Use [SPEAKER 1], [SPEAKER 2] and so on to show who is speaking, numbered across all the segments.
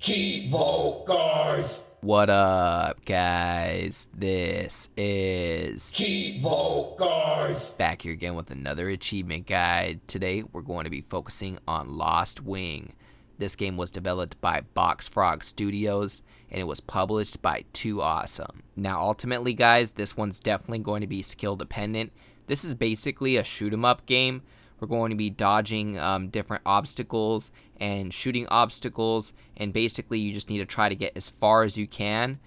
[SPEAKER 1] Cheevo, guys.
[SPEAKER 2] What up, guys? This is
[SPEAKER 1] Cheevo, guys.
[SPEAKER 2] back here again with another achievement guide. Today, we're going to be focusing on Lost Wing. This game was developed by Boxfrog Studios, and it was published by 2Awesome. Now, ultimately, guys, this one's definitely going to be skill dependent. This is basically a shoot 'em up game. We're going to be dodging different obstacles and shooting obstacles, and basically you just need to try to get as far as you can.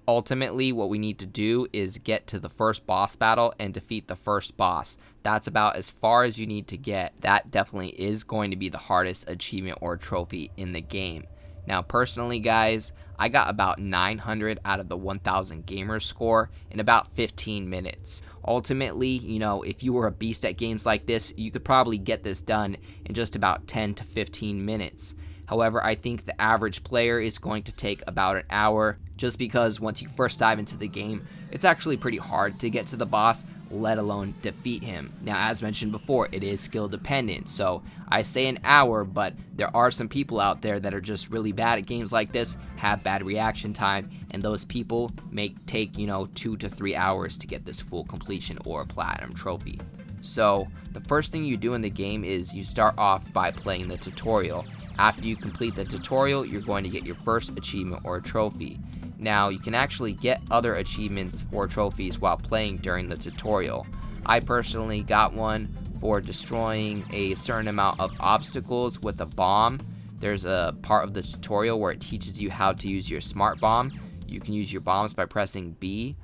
[SPEAKER 2] Ultimately, what we need to do is get to the first boss battle and defeat the first boss. That's about as far as you need to get. That definitely is going to be the hardest achievement or trophy in the game. Now, personally, guys, I got about 900 out of the 1000 gamer score in about 15 minutes. Ultimately, you know, if you were a beast at games like this, you could probably get this done in just about 10 to 15 minutes. However, I think the average player is going to take about an hour, just because once you first dive into the game, it's actually pretty hard to get to the boss, let alone defeat him. Now, as mentioned before, it is skill dependent, so I say an hour, but there are some people out there that are just really bad at games like this, have bad reaction time, and those people may take, 2 to 3 hours to get this full completion or platinum trophy. So, the first thing you do in the game is you start off by playing the tutorial. After you complete the tutorial, you're going to get your first achievement or trophy. Now, you can actually get other achievements or trophies while playing during the tutorial. I personally got one for destroying a certain amount of obstacles with a bomb. There's a part of the tutorial where it teaches you how to use your smart bomb. You can use your bombs by pressing B.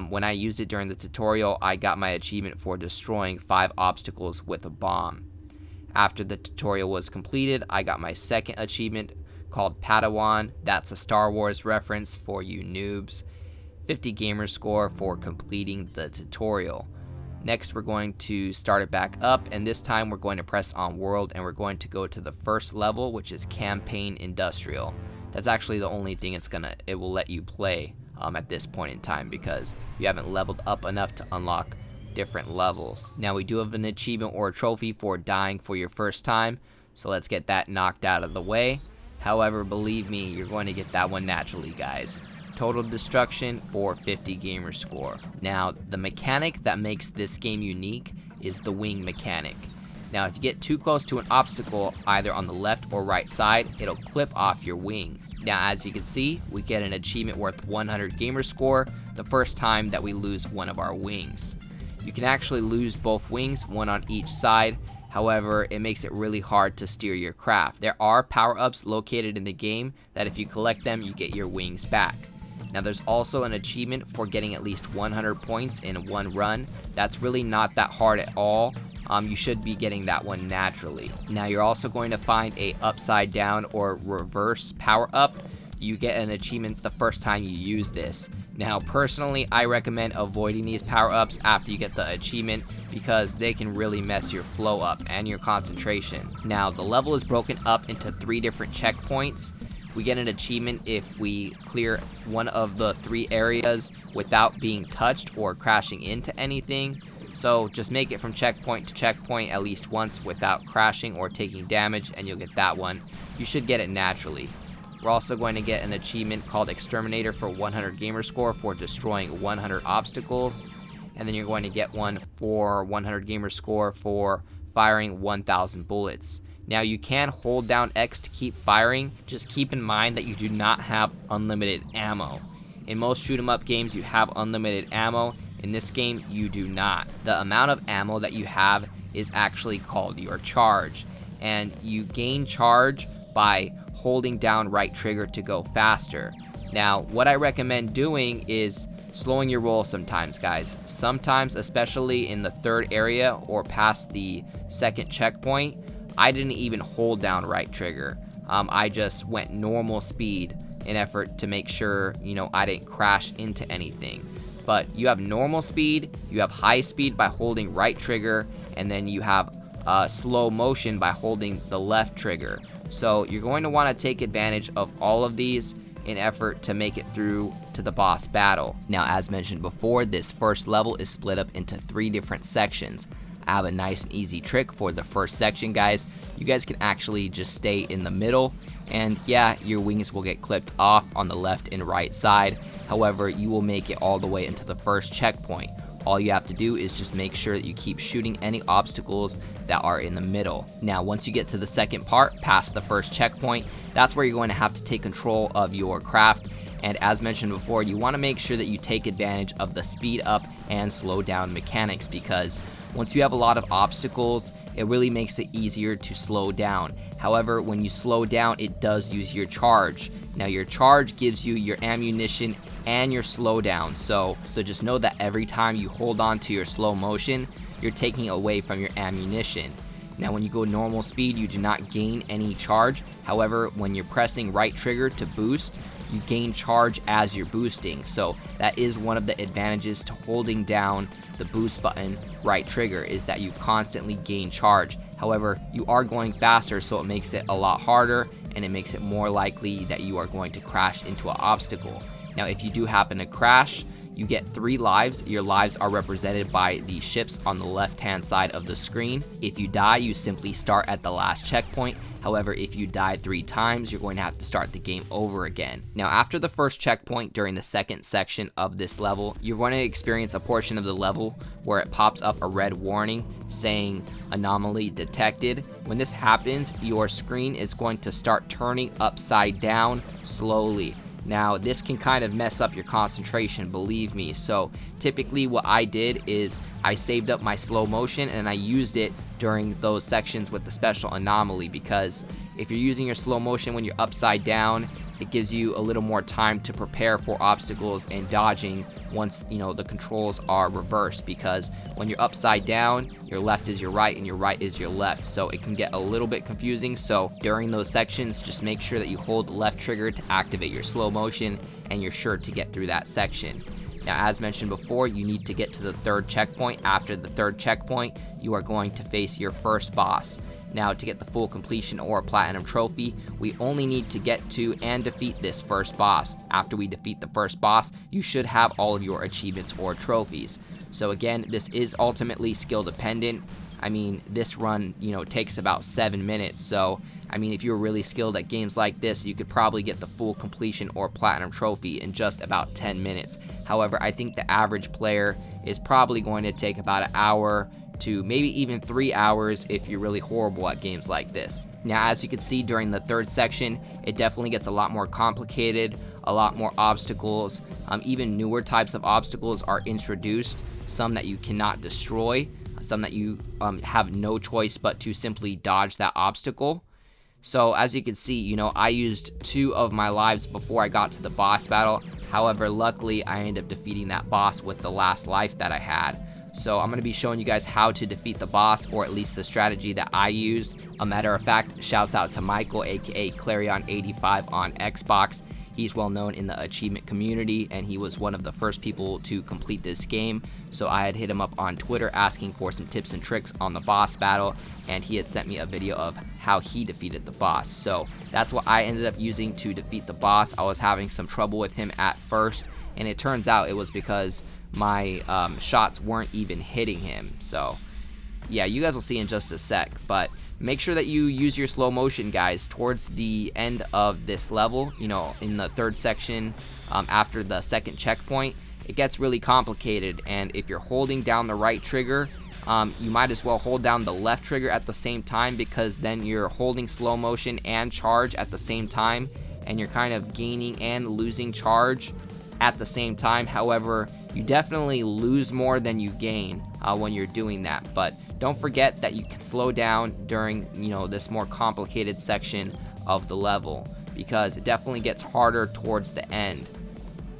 [SPEAKER 2] When I used it during the tutorial, I got my achievement for destroying 5 obstacles with a bomb. After the tutorial was completed, I got my second achievement called Padawan. That's a Star Wars reference for you noobs. 50 gamer score for completing the tutorial. Next, we're going to start it back up, and this time we're going to press on world, and we're going to go to the first level, which is campaign industrial. That's actually the only thing it will let you play at this point in time, because you haven't leveled up enough to unlock different levels. Now, we do have an achievement or a trophy for dying for your first time, so let's get that knocked out of the way. However, believe me, you're going to get that one naturally, guys. Total destruction for 50 gamer score. Now, the mechanic that makes this game unique is the wing mechanic. Now, if you get too close to an obstacle, either on the left or right side, it'll clip off your wing. Now, as you can see, we get an achievement worth 100 gamer score the first time that we lose one of our wings. You can actually lose both wings, one on each side. However, it makes it really hard to steer your craft. There are power-ups located in the game that if you collect them, you get your wings back. Now, there's also an achievement for getting at least 100 points in one run. That's really not that hard at all. You should be getting that one naturally. Now, you're also going to find a upside down or reverse power-up. You get an achievement the first time you use this. Now, personally, I recommend avoiding these power-ups after you get the achievement, because they can really mess your flow up and your concentration. Now, the level is broken up into 3 different checkpoints. We get an achievement if we clear one of the 3 areas without being touched or crashing into anything. So just make it from checkpoint to checkpoint at least once without crashing or taking damage, and you'll get that one. You should get it naturally. We're also going to get an achievement called Exterminator for 100 gamer score for destroying 100 obstacles. And then you're going to get one for 100 gamer score for firing 1,000 bullets. Now, you can hold down X to keep firing. Just keep in mind that you do not have unlimited ammo. In most shoot 'em up games, you have unlimited ammo. In this game, you do not. The amount of ammo that you have is actually called your charge. And you gain charge by holding down right trigger to go faster. Now, what I recommend doing is slowing your roll sometimes, guys. Sometimes, especially in the 3rd area or past the 2nd checkpoint, I didn't even hold down right trigger. I just went normal speed in effort to make sure, I didn't crash into anything. But you have normal speed, you have high speed by holding right trigger, and then you have slow motion by holding the left trigger. So you're going to want to take advantage of all of these in effort to make it through to the boss battle. Now, as mentioned before, this first level is split up into 3 different sections. I have a nice and easy trick for the first section, guys. You guys can actually just stay in the middle, and yeah, your wings will get clipped off on the left and right side. However, you will make it all the way into the first checkpoint. All you have to do is just make sure that you keep shooting any obstacles that are in the middle. Now, once you get to the second part, past the first checkpoint, that's where you're going to have to take control of your craft. And as mentioned before, you want to make sure that you take advantage of the speed up and slow down mechanics, because once you have a lot of obstacles, it really makes it easier to slow down. However, when you slow down, it does use your charge. Now, your charge gives you your ammunition and your slowdown, so just know that every time you hold on to your slow motion, you're taking away from your ammunition. Now, when you go normal speed, you do not gain any charge. However, when you're pressing right trigger to boost, you gain charge as you're boosting. So that is one of the advantages to holding down the boost button right trigger, is that you constantly gain charge. However, you are going faster, so it makes it a lot harder, and it makes it more likely that you are going to crash into an obstacle. Now, if you do happen to crash, you get 3 lives. Your lives are represented by the ships on the left-hand side of the screen. If you die, you simply start at the last checkpoint. However, if you die 3 times, you're going to have to start the game over again. Now, after the first checkpoint during the second section of this level, you're going to experience a portion of the level where it pops up a red warning saying anomaly detected. When this happens, your screen is going to start turning upside down slowly. Now, this can kind of mess up your concentration, believe me. So typically what I did is I saved up my slow motion and I used it during those sections with the special anomaly, because if you're using your slow motion when you're upside down, it gives you a little more time to prepare for obstacles and dodging once, the controls are reversed, because when you're upside down, your left is your right and your right is your left, so it can get a little bit confusing. So during those sections, just make sure that you hold the left trigger to activate your slow motion, and you're sure to get through that section. Now, as mentioned before, you need to get to the third checkpoint. After the third checkpoint, you are going to face your first boss. Now, to get the full completion or platinum trophy, we only need to get to and defeat this first boss. After we defeat the first boss, you should have all of your achievements or trophies. So again, this is ultimately skill dependent. I mean, this run, takes about 7 minutes. So, I mean, if you're really skilled at games like this, you could probably get the full completion or platinum trophy in just about 10 minutes. However, I think the average player is probably going to take about an hour to maybe even 3 hours if you're really horrible at games like this. Now, as you can see during the third section, it definitely gets a lot more complicated, a lot more obstacles. Even newer types of obstacles are introduced, some that you cannot destroy, some that you have no choice but to simply dodge that obstacle. So as you can see, I used 2 of my lives before I got to the boss battle. However, luckily I ended up defeating that boss with the last life that I had. So I'm going to be showing you guys how to defeat the boss, or at least the strategy that I used. A matter of fact, shouts out to Michael, aka Clarion85 on Xbox. He's well known in the achievement community, and he was one of the first people to complete this game. So I had hit him up on Twitter asking for some tips and tricks on the boss battle, and he had sent me a video of how he defeated the boss. So that's what I ended up using to defeat the boss. I was having some trouble with him at first, and it turns out it was because my shots weren't even hitting him. So yeah, you guys will see in just a sec, but make sure that you use your slow motion, guys, towards the end of this level. In the third section, after the second checkpoint, it gets really complicated, and if you're holding down the right trigger, you might as well hold down the left trigger at the same time, because then you're holding slow motion and charge at the same time, and you're kind of gaining and losing charge at the same time. However, you definitely lose more than you gain when you're doing that, but don't forget that you can slow down during this more complicated section of the level, because it definitely gets harder towards the end.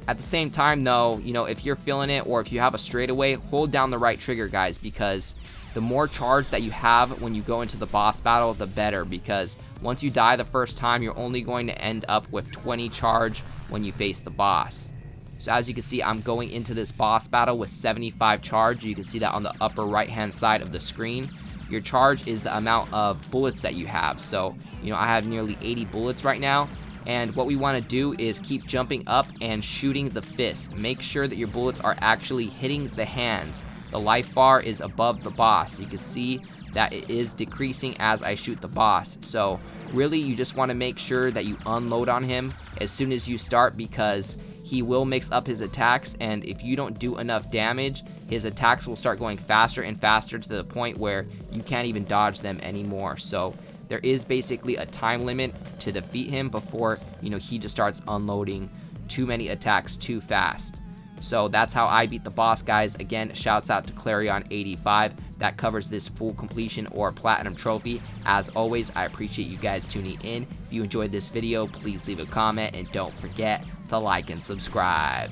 [SPEAKER 2] At the same time though, if you're feeling it, or if you have a straightaway, hold down the right trigger, guys, because the more charge that you have when you go into the boss battle, the better, because once you die the first time, you're only going to end up with 20 charge when you face the boss. So as you can see, I'm going into this boss battle with 75 charge. You can see that on the upper right hand side of the screen. Your charge is the amount of bullets that you have. So, I have nearly 80 bullets right now. And what we want to do is keep jumping up and shooting the fist. Make sure that your bullets are actually hitting the hands. the life bar is above the boss. You can see that it is decreasing as I shoot the boss. So really, you just want to make sure that you unload on him as soon as you start, because he will mix up his attacks, and if you don't do enough damage, his attacks will start going faster and faster to the point where you can't even dodge them anymore. So there is basically a time limit to defeat him before, he just starts unloading too many attacks too fast. So that's how I beat the boss, guys. Again, shouts out to Clarion85. That covers this full completion or platinum trophy. As always, I appreciate you guys tuning in. If you enjoyed this video, please leave a comment and don't forget to like and subscribe.